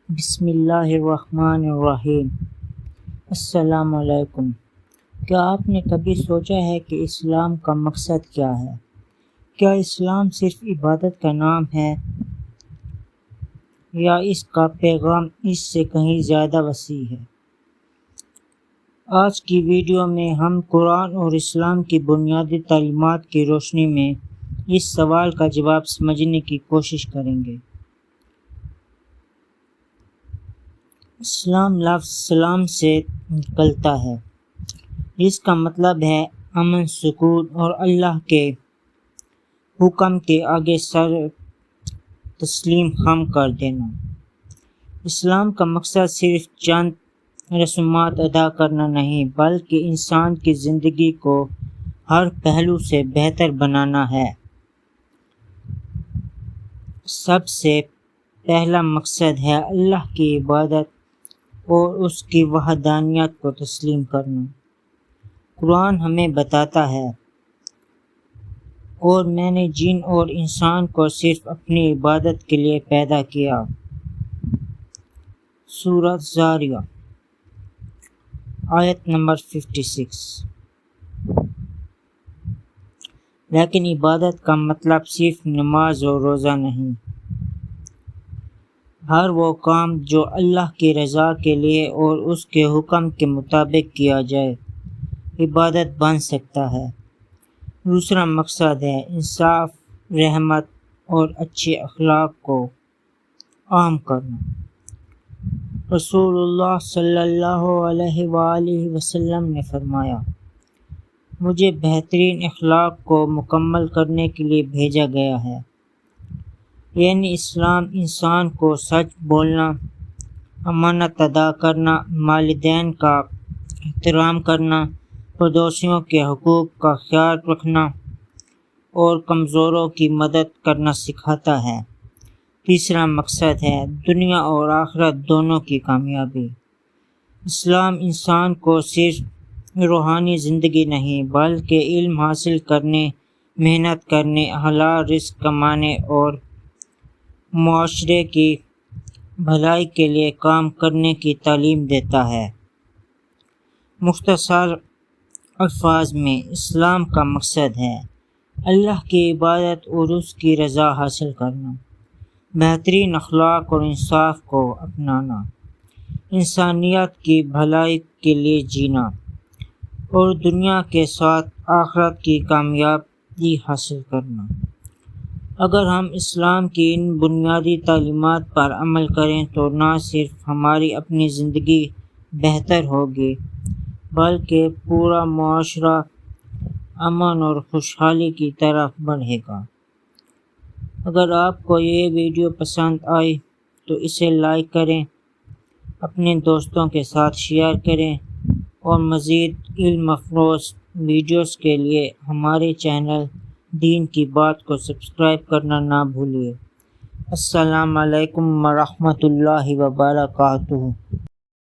بسم اللہ الرحمن الرحیم۔ السلام علیکم۔ کیا آپ نے کبھی سوچا ہے کہ اسلام کا مقصد کیا ہے؟ کیا اسلام صرف عبادت کا نام ہے یا اس کا پیغام اس سے کہیں زیادہ وسیع ہے؟ آج کی ویڈیو میں ہم قرآن اور اسلام کی بنیادی تعلیمات کی روشنی میں اس سوال کا جواب سمجھنے کی کوشش کریں گے۔ اسلام لفظ سلام سے نکلتا ہے، جس کا مطلب ہے امن، سکون اور اللہ کے حکم کے آگے سر تسلیم خم کر دینا۔ اسلام کا مقصد صرف چند رسومات ادا کرنا نہیں، بلکہ انسان کی زندگی کو ہر پہلو سے بہتر بنانا ہے۔ سب سے پہلا مقصد ہے اللہ کی عبادت اور اس کی وحدانیت کو تسلیم کرنا۔ قرآن ہمیں بتاتا ہے، اور میں نے جن اور انسان کو صرف اپنی عبادت کے لیے پیدا کیا۔ سورۃ زاریہ آیت نمبر 56۔ لیکن عبادت کا مطلب صرف نماز اور روزہ نہیں۔ ہر وہ کام جو اللہ کی رضا کے لیے اور اس کے حکم کے مطابق کیا جائے، عبادت بن سکتا ہے۔ دوسرا مقصد ہے انصاف، رحمت اور اچھے اخلاق کو عام کرنا۔ رسول اللہ صلی اللہ علیہ وآلہ وسلم نے فرمایا، مجھے بہترین اخلاق کو مکمل کرنے کے لیے بھیجا گیا ہے۔ یعنی اسلام انسان کو سچ بولنا، امانت ادا کرنا، والدین کا احترام کرنا، پڑوسیوں کے حقوق کا خیال رکھنا اور کمزوروں کی مدد کرنا سکھاتا ہے۔ تیسرا مقصد ہے دنیا اور آخرت دونوں کی کامیابی۔ اسلام انسان کو صرف روحانی زندگی نہیں، بلکہ علم حاصل کرنے، محنت کرنے، حلال رزق کمانے اور معاشرے کی بھلائی کے لیے کام کرنے کی تعلیم دیتا ہے۔ مختصر الفاظ میں اسلام کا مقصد ہے اللہ کی عبادت اور اس کی رضا حاصل کرنا، بہترین اخلاق اور انصاف کو اپنانا، انسانیت کی بھلائی کے لیے جینا اور دنیا کے ساتھ آخرت کی کامیابی حاصل کرنا۔ اگر ہم اسلام کی ان بنیادی تعلیمات پر عمل کریں تو نہ صرف ہماری اپنی زندگی بہتر ہوگی، بلکہ پورا معاشرہ امن اور خوشحالی کی طرف بڑھے گا۔ اگر آپ کو یہ ویڈیو پسند آئی تو اسے لائک کریں، اپنے دوستوں کے ساتھ شیئر کریں اور مزید علم افروز ویڈیوز کے لیے ہمارے چینل دین کی بات کو سبسکرائب کرنا نہ بھولیے۔ السلام علیکم ورحمۃ اللہ وبرکاتہ۔